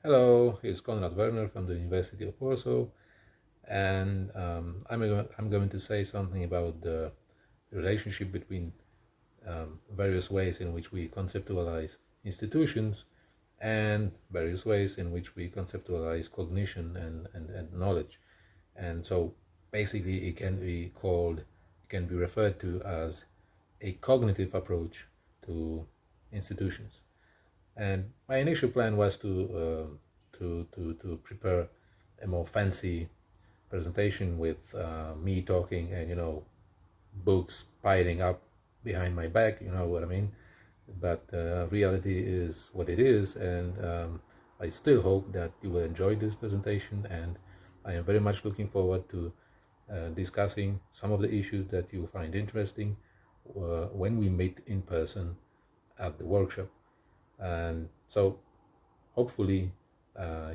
Hello, it's Konrad Werner from the University of Warsaw, and I'm going to say something about the relationship between various ways in which we conceptualize institutions and various ways in which we conceptualize cognition and knowledge. And so basically, it can be referred to as a cognitive approach to institutions. And my initial plan was to prepare a more fancy presentation with me talking and books piling up behind my back. You know what I mean? But reality is what it is, and I still hope that you will enjoy this presentation. And I am very much looking forward to discussing some of the issues that you find interesting when we meet in person at the workshop. And so hopefully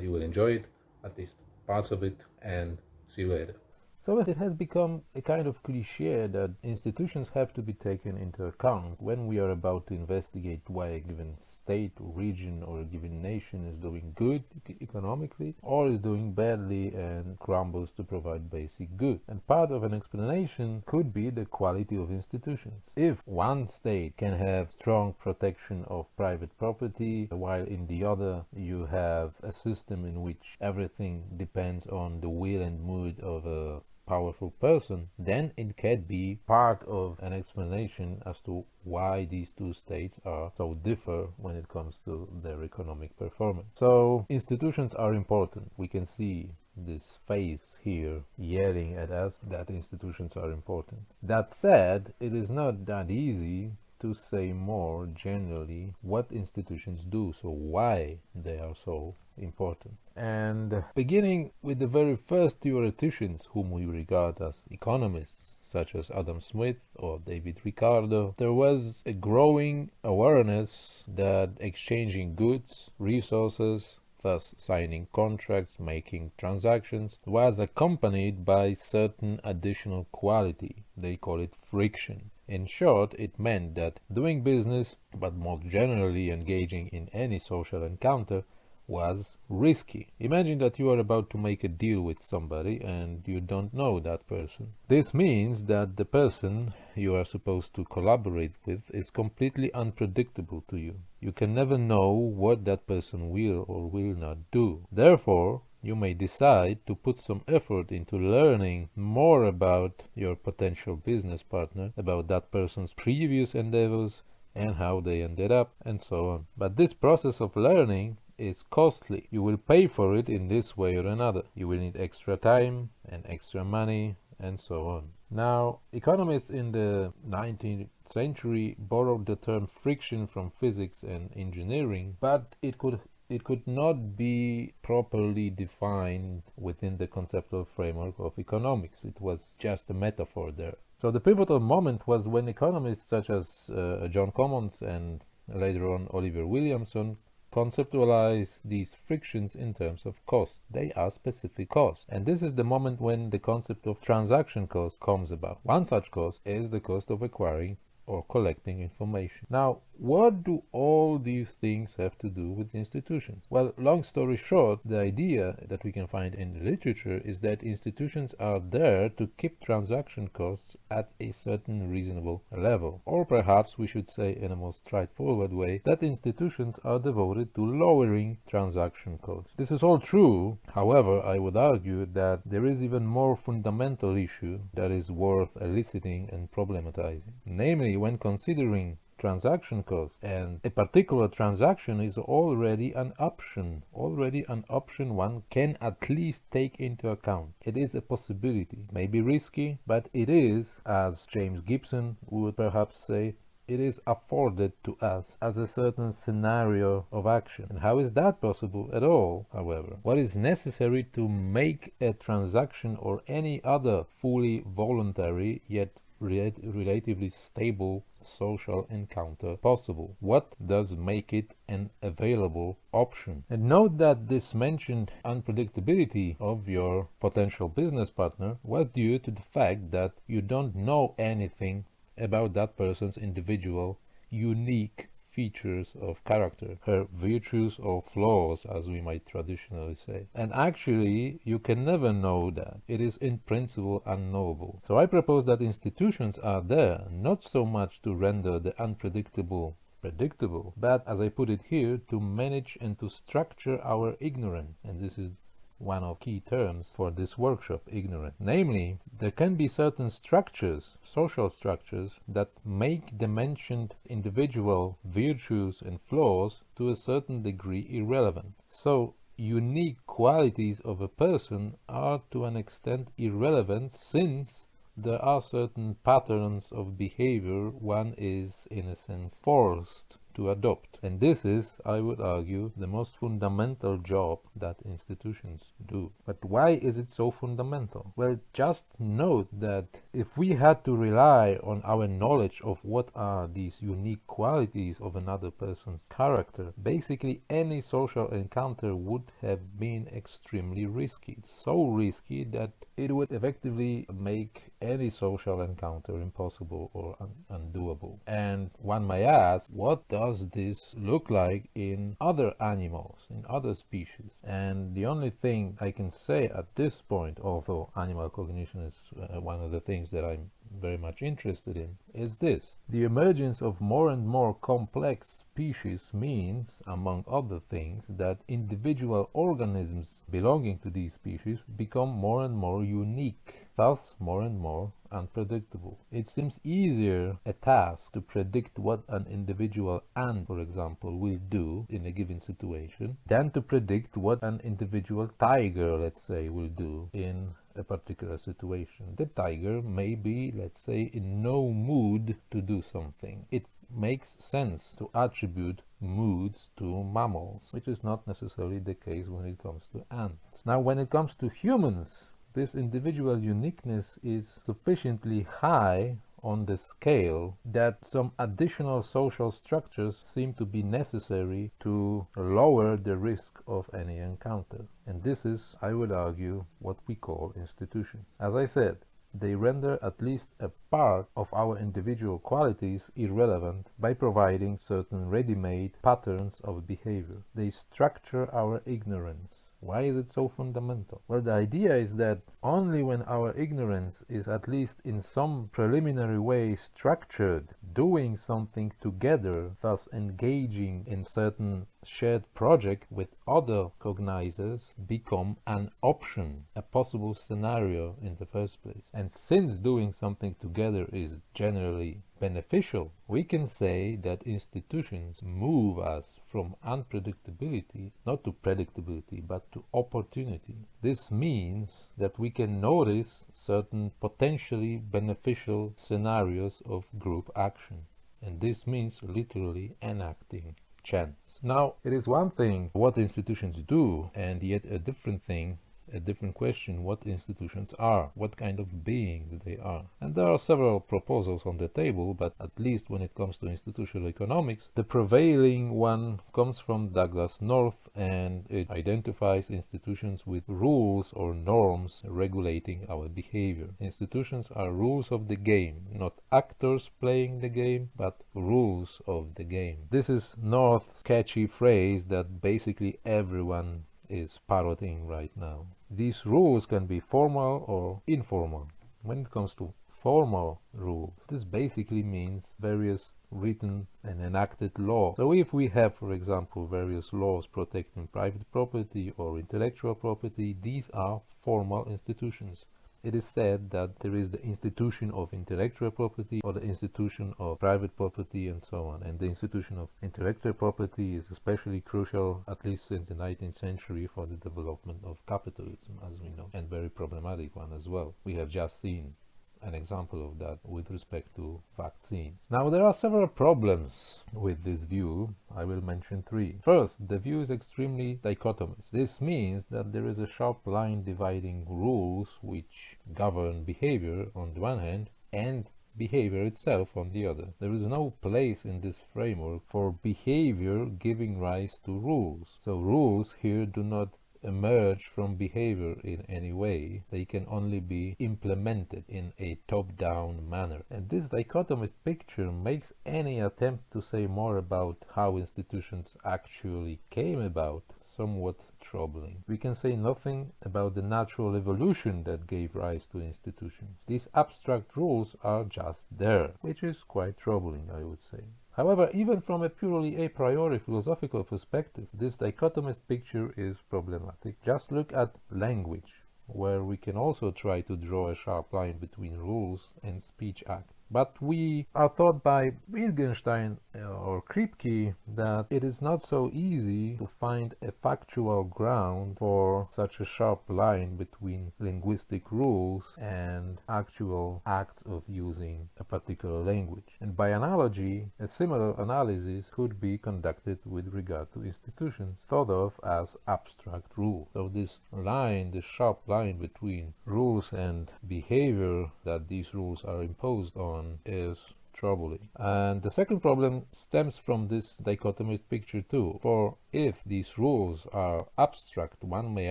you will enjoy it, at least parts of it, and see you later. So it has become a kind of cliche that institutions have to be taken into account when we are about to investigate why a given state, region, or a given nation is doing good economically or is doing badly and crumbles to provide basic goods. And part of an explanation could be the quality of institutions. If one state can have strong protection of private property, while in the other you have a system in which everything depends on the will and mood of a powerful person, then it can be part of an explanation as to why these two states are so differ when it comes to their economic performance. So institutions are important. We can see this face here yelling at us that institutions are important. That said, it is not that easy to say more generally what institutions do, so why they are so important. And beginning with the very first theoreticians whom we regard as economists, such as Adam Smith or David Ricardo, there was a growing awareness that exchanging goods, resources, thus signing contracts, making transactions, was accompanied by certain additional quality. They call it friction. In short, it meant that doing business, but more generally engaging in any social encounter, was risky. Imagine that you are about to make a deal with somebody and you don't know that person. This means that the person you are supposed to collaborate with is completely unpredictable to you. You can never know what that person will or will not do. Therefore, you may decide to put some effort into learning more about your potential business partner, about that person's previous endeavors and how they ended up, and so on. But this process of learning is costly. You will pay for it in this way or another. You will need extra time and extra money and so on. Now, economists in the 19th century borrowed the term friction from physics and engineering, but it could not be properly defined within the conceptual framework of economics. It was just a metaphor there. So the pivotal moment was when economists such as John Commons and later on Oliver Williamson conceptualize these frictions in terms of cost. They are specific costs. And this is the moment when the concept of transaction cost comes about. One such cost is the cost of acquiring or collecting information. Now, what do all these things have to do with institutions? Well, long story short, the idea that we can find in the literature is that institutions are there to keep transaction costs at a certain reasonable level. Or perhaps we should say in a more straightforward way that institutions are devoted to lowering transaction costs. This is all true. However, I would argue that there is even more fundamental issue that is worth eliciting and problematizing. Namely, when considering transaction cost, and a particular transaction is already an option one can at least take into account. It is a possibility, maybe risky, but it is, as James Gibson would perhaps say, it is afforded to us as a certain scenario of action. And how is that possible at all, however? What is necessary to make a transaction or any other fully voluntary yet relatively stable social encounter possible? What does make it an available option? And note that this mentioned unpredictability of your potential business partner was due to the fact that you don't know anything about that person's individual, unique features of character, her virtues or flaws, as we might traditionally say. And actually, you can never know that. It is in principle unknowable. So I propose that institutions are there not so much to render the unpredictable predictable, but as I put it here, to manage and to structure our ignorance. And this is one of key terms for this workshop, ignorant. Namely, there can be certain structures, social structures, that make the mentioned individual virtues and flaws to a certain degree irrelevant. So, unique qualities of a person are to an extent irrelevant, since there are certain patterns of behavior one is, in a sense, forced to adopt. And this is, I would argue, the most fundamental job that institutions do. But why is it so fundamental? Well, just note that if we had to rely on our knowledge of what are these unique qualities of another person's character, basically any social encounter would have been extremely risky. It's so risky that it would effectively make any social encounter impossible or undoable. And one may ask, what does this look like in other animals, in other species? And the only thing I can say at this point, although animal cognition is one of the things that I'm very much interested in, is this. The emergence of more and more complex species means, among other things, that individual organisms belonging to these species become more and more unique, thus more and more unpredictable. It seems easier a task to predict what an individual ant, for example, will do in a given situation than to predict what an individual tiger, let's say, will do in a particular situation. The tiger may be, let's say, in no mood to do something. It makes sense to attribute moods to mammals, which is not necessarily the case when it comes to ants. Now, when it comes to humans, this individual uniqueness is sufficiently high on the scale that some additional social structures seem to be necessary to lower the risk of any encounter. And this is, I would argue, what we call institutions. As I said, they render at least a part of our individual qualities irrelevant by providing certain ready-made patterns of behavior. They structure our ignorance. Why is it so fundamental? Well, the idea is that only when our ignorance is at least in some preliminary way structured, doing something together, thus engaging in certain shared project with other cognizers, become an option, a possible scenario in the first place. And since doing something together is generally beneficial, we can say that institutions move us from unpredictability, not to predictability, but to opportunity. This means that we can notice certain potentially beneficial scenarios of group action. And this means literally enacting chance. Now, it is one thing what institutions do, and yet a different thing, a different question, what institutions are, what kind of beings they are. And there are several proposals on the table, but at least when it comes to institutional economics, the prevailing one comes from Douglas North, and it identifies institutions with rules or norms regulating our behavior. Institutions are rules of the game, not actors playing the game, but rules of the game. This is North's catchy phrase that basically everyone is parroting right now. These rules can be formal or informal. When it comes to formal rules, this basically means various written and enacted laws. So if we have, for example, various laws protecting private property or intellectual property, these are formal institutions. It is said that there is the institution of intellectual property or the institution of private property and so on. And the institution of intellectual property is especially crucial, at least since the 19th century, for the development of capitalism, as we know, and very problematic one as well. We have just seen an example of that with respect to vaccines. Now, there are several problems with this view. I will mention three. First, the view is extremely dichotomous. This means that there is a sharp line dividing rules which govern behavior on the one hand and behavior itself on the other. There is no place in this framework for behavior giving rise to rules. So rules here do not emerge from behavior in any way. They can only be implemented in a top-down manner. And this dichotomist picture makes any attempt to say more about how institutions actually came about somewhat troubling. We can say nothing about the natural evolution that gave rise to institutions. These abstract rules are just there, which is quite troubling, I would say. However, even from a purely a priori philosophical perspective, this dichotomist picture is problematic. Just look at language, where we can also try to draw a sharp line between rules and speech acts. But we are taught by Wittgenstein or Kripke that it is not so easy to find a factual ground for such a sharp line between linguistic rules and actual acts of using a particular language. And by analogy, a similar analysis could be conducted with regard to institutions, thought of as abstract rules. So this line, this sharp line between rules and behavior that these rules are imposed on is troubling. And the second problem stems from this dichotomist picture too. For if these rules are abstract, one may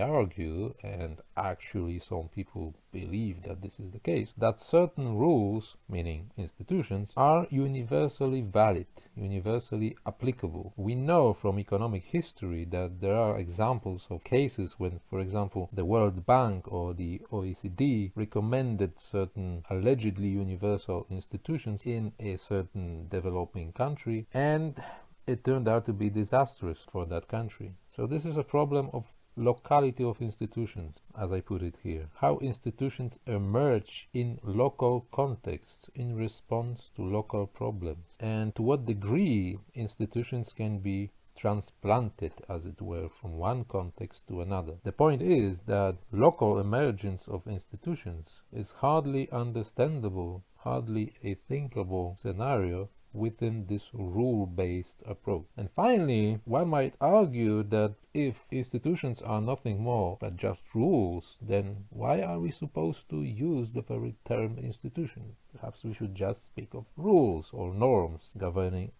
argue, and actually some people believe that this is the case, that certain rules, meaning institutions, are universally valid, universally applicable. We know from economic history that there are examples of cases when, for example, the World Bank or the OECD recommended certain allegedly universal institutions in a certain developing country, and it turned out to be disastrous for that country. So this is a problem of locality of institutions, as I put it here. How institutions emerge in local contexts in response to local problems, and to what degree institutions can be transplanted, as it were, from one context to another. The point is that local emergence of institutions is hardly understandable, hardly a thinkable scenario within this rule-based approach. And finally, one might argue that if institutions are nothing more but just rules, then why are we supposed to use the very term institution? Perhaps we should just speak of rules or norms governing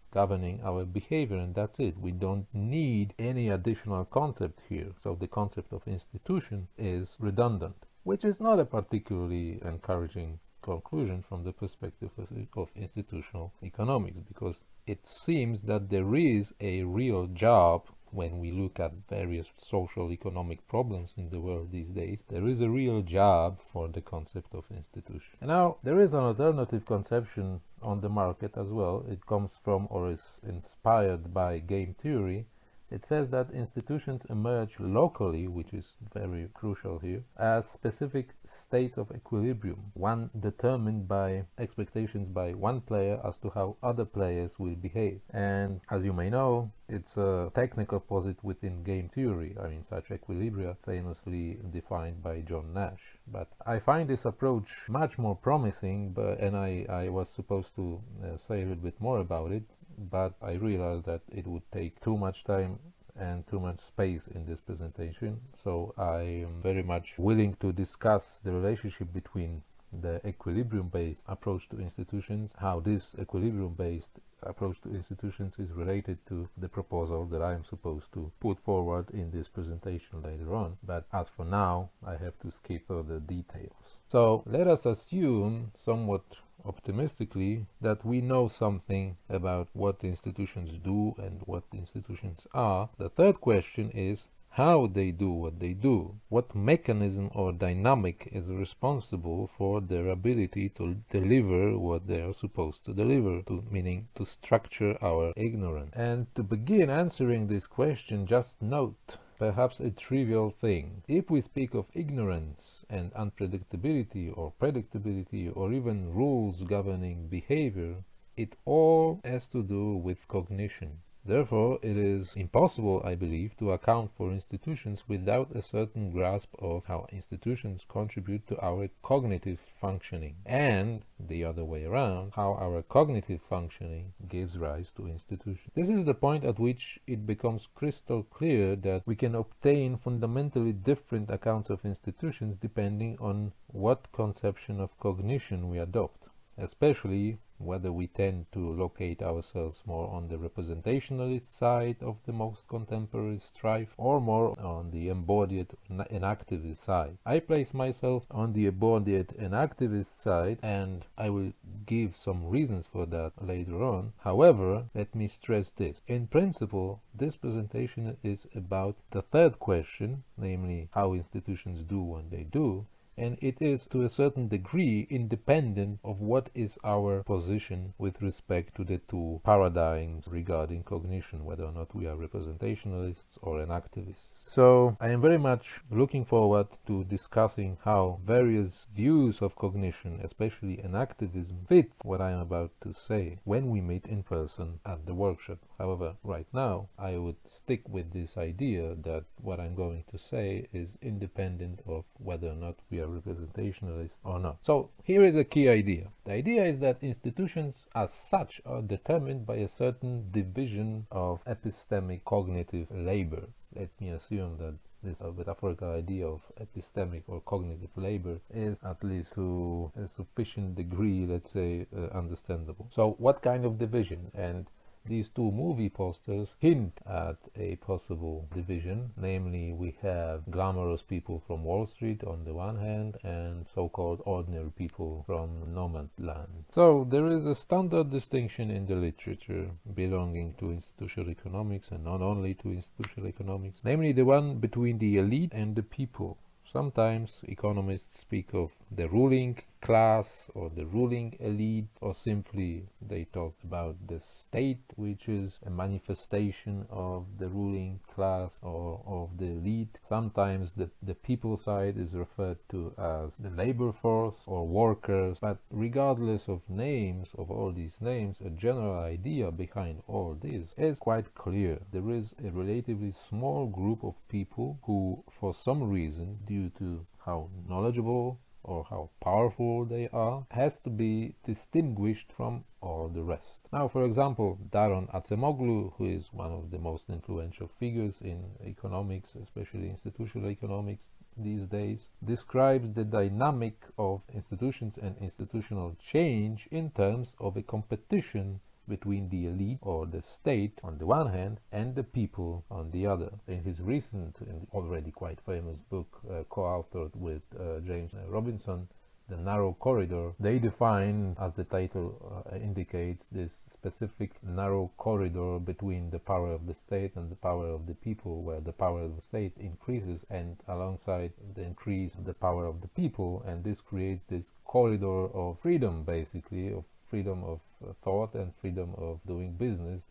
our behavior, and that's it. We don't need any additional concept here. So the concept of institution is redundant, which is not a particularly encouraging conclusion from the perspective of institutional economics, because it seems that there is a real job when we look at various social economic problems in the world these days. There is a real job for the concept of institution. And now there is an alternative conception on the market as well. It comes from or is inspired by game theory. It says that institutions emerge locally, which is very crucial here, as specific states of equilibrium, one determined by expectations by one player as to how other players will behave. And as you may know, it's a technical posit within game theory. I mean, such equilibria famously defined by John Nash. But I find this approach much more promising, and I was supposed to say a little bit more about it, but I realized that it would take too much time and too much space in this presentation, so I am very much willing to discuss the relationship between the equilibrium-based approach to institutions, how this equilibrium-based approach to institutions is related to the proposal that I am supposed to put forward in this presentation later on. But as for now, I have to skip the details. So let us assume, somewhat optimistically, that we know something about what institutions do and what institutions are. The third question is how they do what they do. What mechanism or dynamic is responsible for their ability to deliver what they are supposed to deliver, meaning to structure our ignorance. And to begin answering this question, just note perhaps a trivial thing. If we speak of ignorance and unpredictability or predictability or even rules governing behavior, it all has to do with cognition. Therefore, it is impossible, I believe, to account for institutions without a certain grasp of how institutions contribute to our cognitive functioning, and the other way around, how our cognitive functioning gives rise to institutions. This is the point at which it becomes crystal clear that we can obtain fundamentally different accounts of institutions depending on what conception of cognition we adopt. especially whether we tend to locate ourselves more on the representationalist side of the most contemporary strife or more on the embodied enactivist side. I place myself on the embodied enactivist side, and I will give some reasons for that later on. However, let me stress this. In principle, this presentation is about the third question, namely how institutions do what they do, and it is to a certain degree independent of what is our position with respect to the two paradigms regarding cognition, whether or not we are representationalists or enactivists. So I am very much looking forward to discussing how various views of cognition, especially enactivism, fits what I am about to say when we meet in person at the workshop. However, right now I would stick with this idea that what I'm going to say is independent of whether or not we are representationalists or not. So here is a key idea. The idea is that institutions as such are determined by a certain division of epistemic cognitive labor. Let me assume that this metaphorical idea of epistemic or cognitive labor is, at least to a sufficient degree, let's say, understandable. So what kind of division? And these two movie posters hint at a possible division, namely we have glamorous people from Wall Street on the one hand and so-called ordinary people from no man's land. So there is a standard distinction in the literature belonging to institutional economics and not only to institutional economics, namely the one between the elite and the people. Sometimes economists speak of the ruling class or the ruling elite, or simply they talk about the state, which is a manifestation of the ruling class or of the elite. Sometimes the people side is referred to as the labor force or workers, but regardless of names, of all these names, a general idea behind all this is quite clear. There is a relatively small group of people who, for some reason, due to how knowledgeable or how powerful they are, has to be distinguished from all the rest. Now, for example, Daron Acemoglu, who is one of the most influential figures in economics, especially institutional economics these days, describes the dynamic of institutions and institutional change in terms of a competition between the elite or the state on the one hand and the people on the other. In his recent and already quite famous book, co-authored with James Robinson, The Narrow Corridor, they define, as the title indicates, this specific narrow corridor between the power of the state and the power of the people, where the power of the state increases and alongside the increase of the power of the people, and this creates this corridor of freedom, basically, of freedom of thought and freedom of doing business,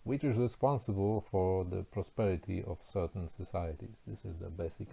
which is responsible for the prosperity of certain societies. This is the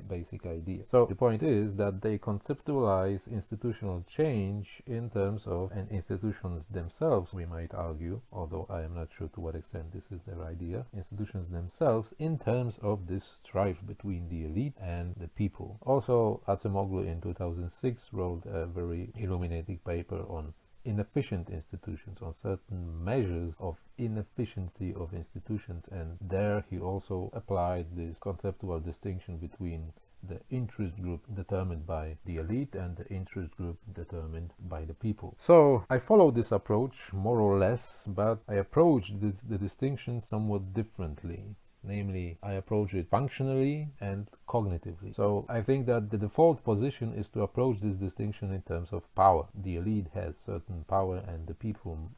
basic idea. So the point is that they conceptualize institutional change in terms of, and institutions themselves, we might argue, although I am not sure to what extent this is their idea, institutions themselves in terms of this strife between the elite and the people. Also, Acemoglu in 2006 wrote a very illuminating paper on inefficient institutions, on certain measures of inefficiency of institutions, and there he also applied this conceptual distinction between the interest group determined by the elite and the interest group determined by the people. So I follow this approach more or less, but I approach the distinction somewhat differently. Namely, I approach it functionally and cognitively. So I think that the default position is to approach this distinction in terms of power. The elite has certain power and the people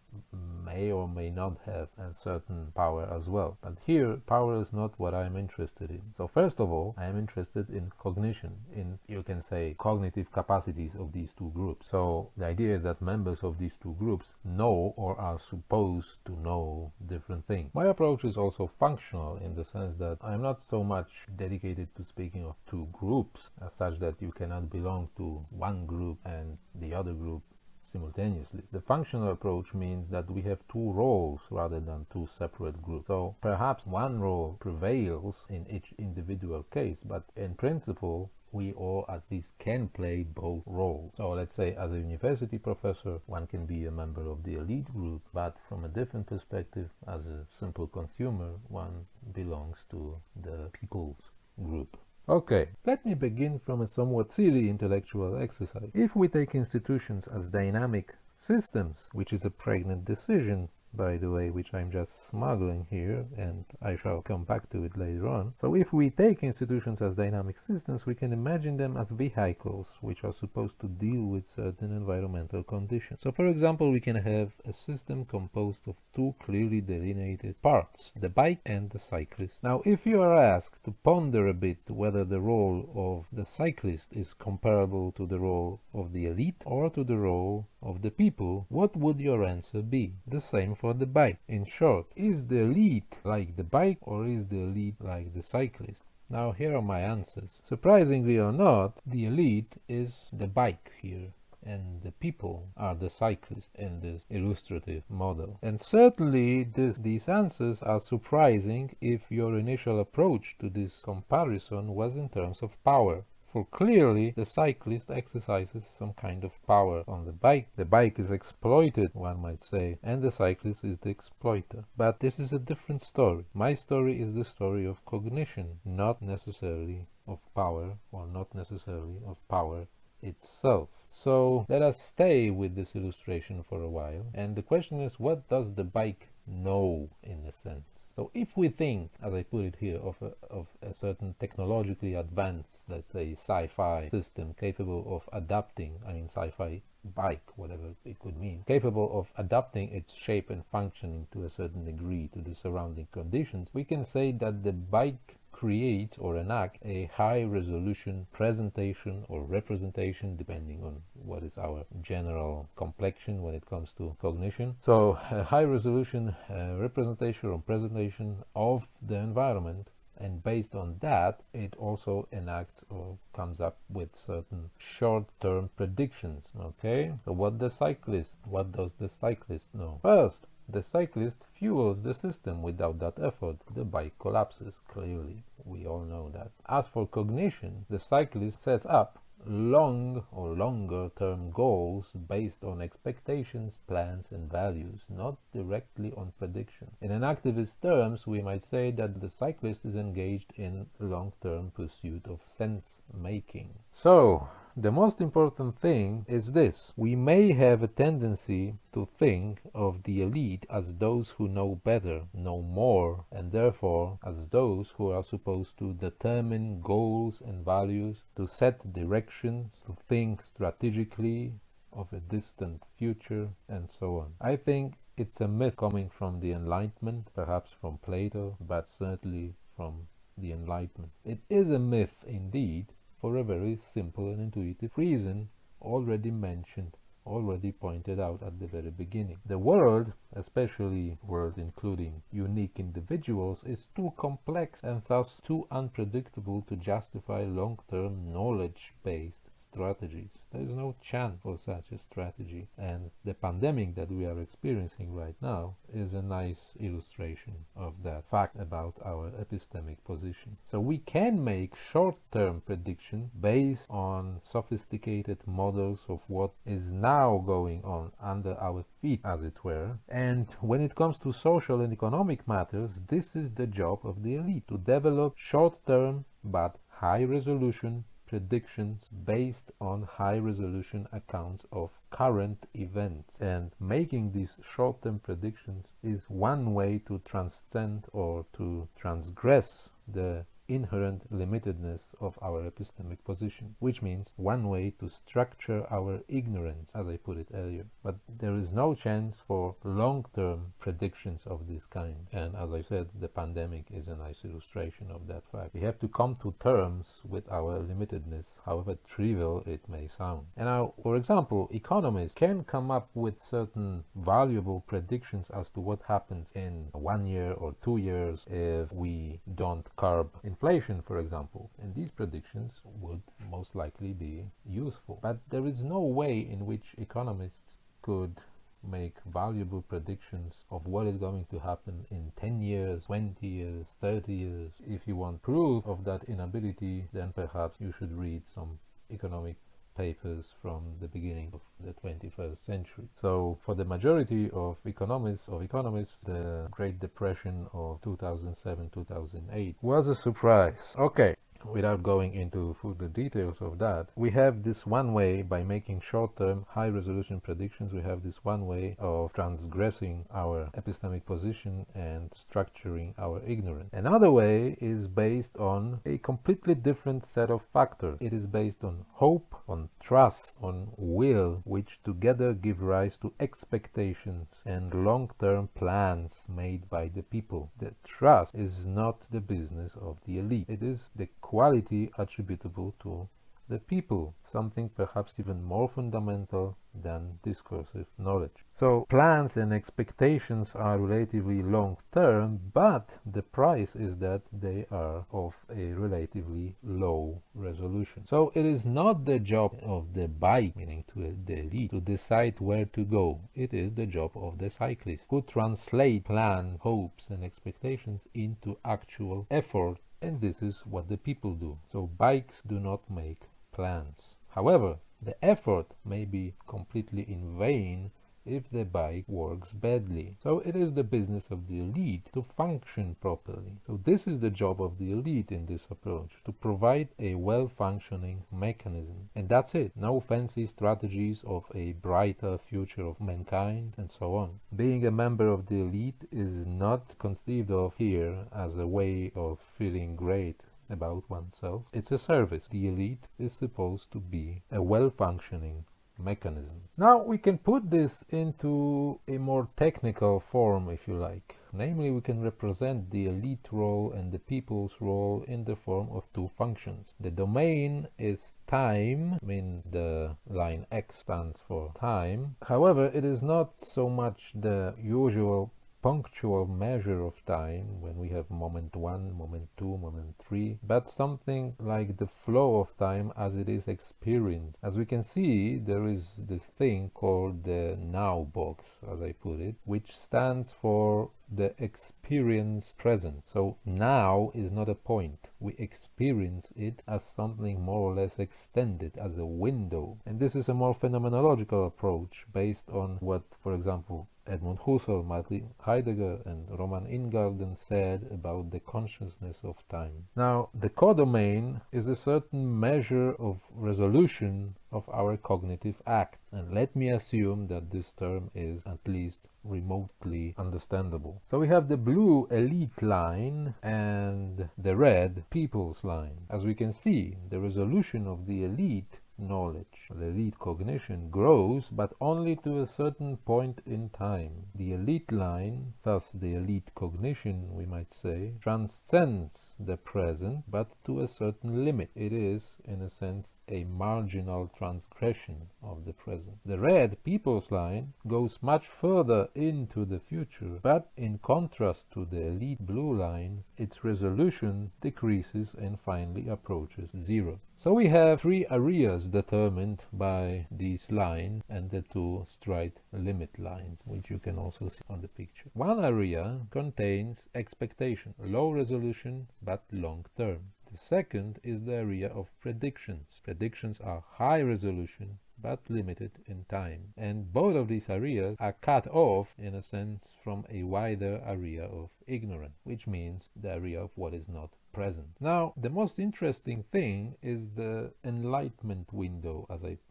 may or may not have a certain power as well. But here, power is not what I'm interested in. So first of all, I am interested in cognition, in, you can say, cognitive capacities of these two groups. So the idea is that members of these two groups know or are supposed to know different things. My approach is also functional in the sense that I'm not so much dedicated to speaking of two groups as such that you cannot belong to one group and the other group simultaneously. The functional approach means that we have two roles rather than two separate groups. So perhaps one role prevails in each individual case, but in principle we all at least can play both roles. So let's say as a university professor, one can be a member of the elite group, but from a different perspective, as a simple consumer, one belongs to the people's group. Okay, let me begin from a somewhat silly intellectual exercise. If we take institutions as dynamic systems, which is a pregnant decision, by the way, which I'm just smuggling here, and I shall come back to it later on. So if we take institutions as dynamic systems, we can imagine them as vehicles which are supposed to deal with certain environmental conditions. So for example, we can have a system composed of two clearly delineated parts, the bike and the cyclist. Now, if you are asked to ponder a bit whether the role of the cyclist is comparable to the role of the elite or to the role of the people, what would your answer be? The same for the bike. In short, is the elite like the bike or is the elite like the cyclist? Now here are my answers. Surprisingly or not, the elite is the bike here, and the people are the cyclists in this illustrative model. And certainly these answers are surprising if your initial approach to this comparison was in terms of power. For clearly, the cyclist exercises some kind of power on the bike. The bike is exploited, one might say, and the cyclist is the exploiter. But this is a different story. My story is the story of cognition, not necessarily of power, or not necessarily of power itself. So let us stay with this illustration for a while. And the question is, what does the bike know in a sense? So if we think, as I put it here, of a certain technologically advanced, let's say, sci-fi system capable of adapting, I mean sci-fi bike, whatever it could mean, capable of adapting its shape and functioning to a certain degree to the surrounding conditions, we can say that the bike creates or enact a high-resolution presentation or representation, depending on what is our general complexion when it comes to cognition. So a high-resolution representation or presentation of the environment, and based on that, it also enacts or comes up with certain short-term predictions. Okay, so what does the cyclist know? First, the cyclist fuels the system. Without that effort, the bike collapses, clearly. We all know that. As for cognition, the cyclist sets up long or longer term goals based on expectations, plans and values, not directly on prediction. In an activist terms, we might say that the cyclist is engaged in long-term pursuit of sense making. So the most important thing is this: we may have a tendency to think of the elite as those who know better, know more, and therefore as those who are supposed to determine goals and values, to set directions, to think strategically of a distant future, and so on. I think it's a myth coming from the Enlightenment, perhaps from Plato, but certainly from the Enlightenment. It is a myth indeed, for a very simple and intuitive reason already mentioned, already pointed out at the very beginning. The world, especially world including unique individuals, is too complex and thus too unpredictable to justify long-term knowledge-based strategies. There is no chance for such a strategy, and the pandemic that we are experiencing right now is a nice illustration of that fact about our epistemic position. So we can make short-term predictions based on sophisticated models of what is now going on under our feet, as it were, and when it comes to social and economic matters, this is the job of the elite, to develop short-term but high-resolution predictions based on high-resolution accounts of current events. And making these short-term predictions is one way to transcend or to transgress the inherent limitedness of our epistemic position, which means one way to structure our ignorance, as I put it earlier. But there is no chance for long-term predictions of this kind, and as I said, the pandemic is a nice illustration of that fact. We have to come to terms with our limitedness, however trivial it may sound. And now, for example, economists can come up with certain valuable predictions as to what happens in 1 year or 2 years if we don't curb inflation, for example, and these predictions would most likely be useful. But there is no way in which economists could make valuable predictions of what is going to happen in 10 years, 20 years, 30 years. If you want proof of that inability, then perhaps you should read some economic papers from the beginning of the 21st century. So for the majority of economists, the Great Depression of 2007-2008 was a surprise. Okay, without going into further details of that, we have this one way by making short-term, high-resolution predictions. We have this one way of transgressing our epistemic position and structuring our ignorance. Another way is based on a completely different set of factors. It is based on hope, on trust, on will, which together give rise to expectations and long-term plans made by the people. The trust is not the business of the elite. It is the quality attributable to the people, something perhaps even more fundamental than discursive knowledge. So plans and expectations are relatively long term, but the price is that they are of a relatively low resolution. So it is not the job of the bike, meaning to the elite, to decide where to go. It is the job of the cyclist, who translate plans, hopes and expectations into actual effort, and this is what the people do. So bikes do not make plans. However, the effort may be completely in vain if the bike works badly. So it is the business of the elite to function properly. So this is the job of the elite in this approach, to provide a well-functioning mechanism. And that's it. No fancy strategies of a brighter future of mankind and so on. Being a member of the elite is not conceived of here as a way of feeling great about oneself. It's a service. The elite is supposed to be a well-functioning mechanism. Now we can put this into a more technical form, if you like. Namely, we can represent the elite role and the people's role in the form of two functions. The domain is time, I mean the line X stands for time. However, it is not so much the usual punctual measure of time when we have moment 1, moment 2, moment 3, but something like the flow of time as it is experienced. As we can see, there is this thing called the now box, as I put it, which stands for the experience present. So now is not a point. We experience it as something more or less extended, as a window. And this is a more phenomenological approach based on what, for example, Edmund Husserl, Martin Heidegger and Roman Ingarden said about the consciousness of time. Now, the codomain is a certain measure of resolution of our cognitive act. And let me assume that this term is at least remotely understandable. So we have the blue elite line and the red people's line. As we can see, the resolution of the elite knowledge, the elite cognition, grows, but only to a certain point in time. The elite line, thus the elite cognition, we might say, transcends the present, but to a certain limit. It is, in a sense, a marginal transgression of the present. The red people's line goes much further into the future, but in contrast to the elite blue line, its resolution decreases and finally approaches zero. So we have three areas determined by these lines and the two straight limit lines, which you can also see on the picture. One area contains expectation, low resolution but long term. The second is the area of predictions. Predictions are high resolution but limited in time. And both of these areas are cut off, in a sense, from a wider area of ignorance, which means the area of what is not present. Now, the most interesting thing is the enlightenment window,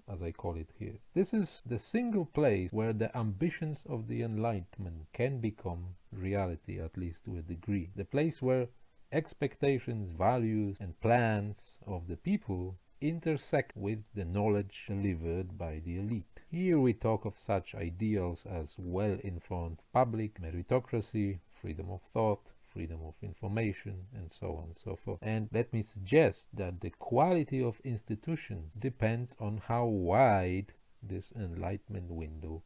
as I call it here. This is the single place where the ambitions of the enlightenment can become reality, at least to a degree. The place where expectations, values, and plans of the people intersect with the knowledge delivered by the elite. Here we talk of such ideals as well-informed public, meritocracy, freedom of thought, freedom of information, and so on and so forth. And let me suggest that the quality of institution depends on how wide this enlightenment window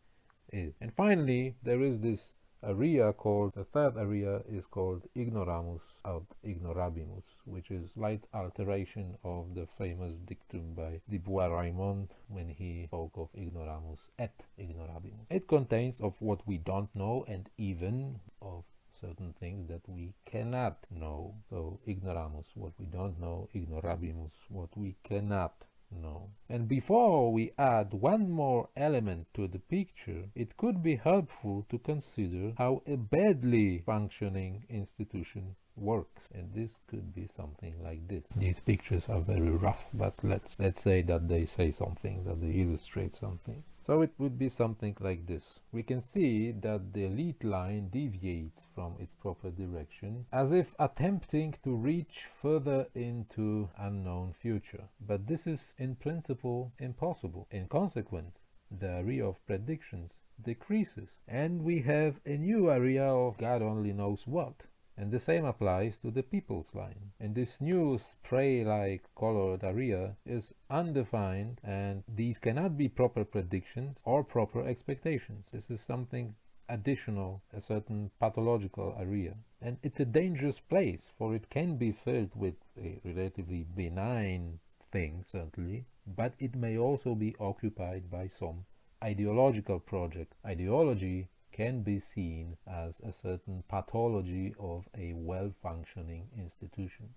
is. And finally, there is this area called, the third area is called ignoramus aut ignorabimus, which is slight alteration of the famous dictum by Dubois-Reymond when he spoke of ignoramus et ignorabimus. It contains of what we don't know and even of certain things that we cannot know. So ignoramus, what we don't know, ignorabimus, what we cannot No. And before we add one more element to the picture, it could be helpful to consider how a badly functioning institution works. And this could be something like this. These pictures are very rough, but let's say that they say something, that they illustrate something. So it would be something like this. We can see that the lead line deviates from its proper direction, as if attempting to reach further into unknown future. But this is in principle impossible. In consequence, the area of predictions decreases, and we have a new area of God only knows what. And the same applies to the people's line. And this new spray-like colored area is undefined, and these cannot be proper predictions or proper expectations. This is something additional, a certain pathological area. And it's a dangerous place, for it can be filled with a relatively benign thing, certainly, but it may also be occupied by some ideological project. Ideology can be seen as a certain pathology of a well-functioning institution,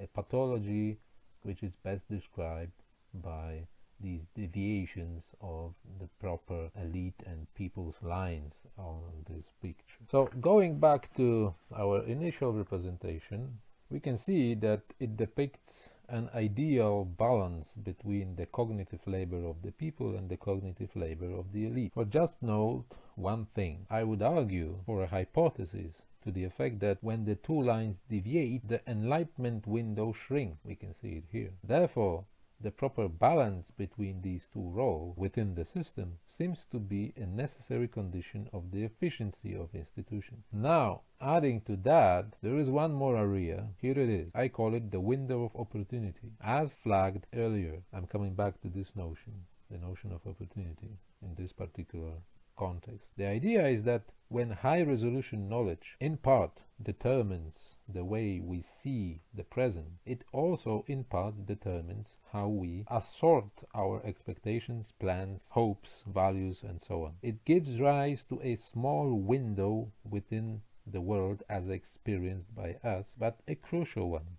a pathology which is best described by these deviations of the proper elite and people's lines on this picture. So going back to our initial representation, we can see that it depicts an ideal balance between the cognitive labor of the people and the cognitive labor of the elite. But just note one thing. I would argue for a hypothesis to the effect that when the two lines deviate, the enlightenment window shrinks. We can see it here. Therefore, the proper balance between these two roles within the system seems to be a necessary condition of the efficiency of institutions. Now, adding to that, there is one more area. Here it is. I call it the window of opportunity. As flagged earlier, I'm coming back to this notion, the notion of opportunity in this particular context. The idea is that when high-resolution knowledge in part determines the way we see the present, it also in part determines how we assort our expectations, plans, hopes, values, and so on. It gives rise to a small window within the world as experienced by us, but a crucial one.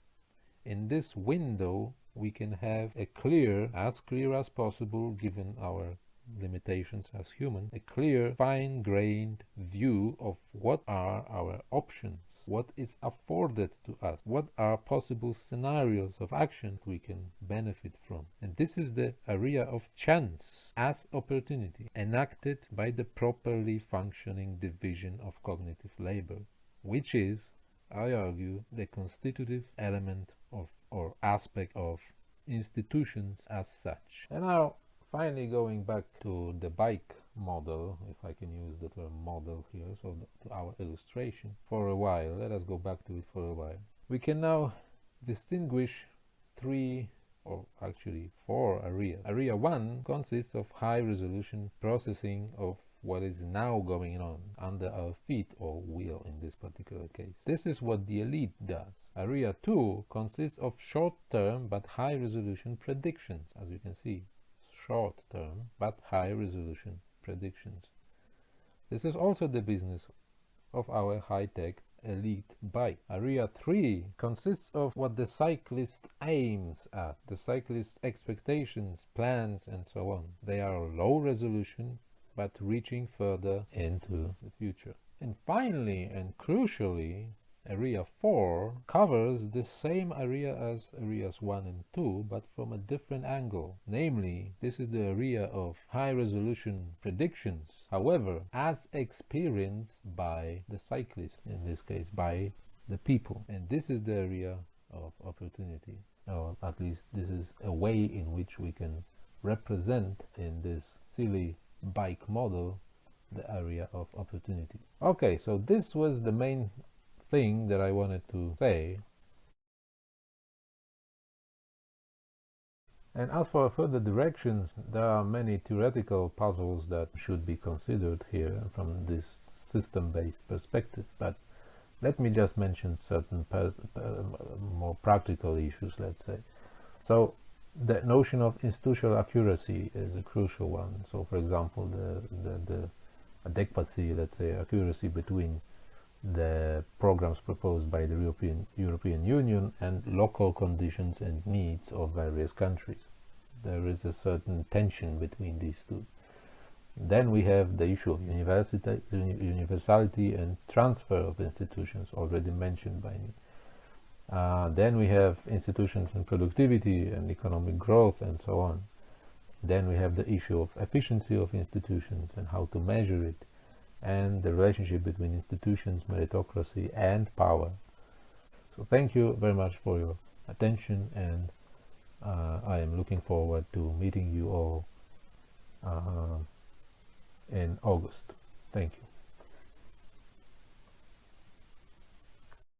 In this window, we can have a clear as possible, given our limitations as human, a clear, fine-grained view of what are our options, what is afforded to us, what are possible scenarios of action we can benefit from. And this is the area of chance as opportunity, enacted by the properly functioning division of cognitive labor, which is, I argue, the constitutive element of or aspect of institutions as such. And now, finally, going back to the bike model, if I can use the term model here, so to our illustration for a while, let us go back to it for a while. We can now distinguish three, or actually four areas. Area 1 consists of high resolution processing of what is now going on under our feet or wheel in this particular case. This is what the elite does. Area 2 consists of short-term but high-resolution predictions, as you can see. Short-term but high-resolution predictions. This is also the business of our high-tech elite bike. Area 3 consists of what the cyclist aims at, the cyclist's expectations, plans, and so on. They are low-resolution but reaching further into the future. And finally, and crucially, Area 4 covers the same area as areas 1 and 2, but from a different angle. Namely, this is the area of high-resolution predictions, however, as experienced by the cyclist, in this case, by the people. And this is the area of opportunity, or at least this is a way in which we can represent in this silly bike model the area of opportunity. Okay, so this was the main thing that I wanted to say. And as for further directions, there are many theoretical puzzles that should be considered here from this system-based perspective, but let me just mention certain more practical issues, let's say. So the notion of institutional accuracy is a crucial one. So for example, the adequacy, let's say, accuracy between the programs proposed by the European Union and local conditions and needs of various countries. there is a certain tension between these two. Then we have the issue of universality and transfer of institutions, already mentioned by me. Then we have institutions and productivity and economic growth and so on. Then we have the issue of efficiency of institutions and how to measure it, and the relationship between institutions, meritocracy and power. So thank you very much for your attention, and I am looking forward to meeting you all in August. Thank you.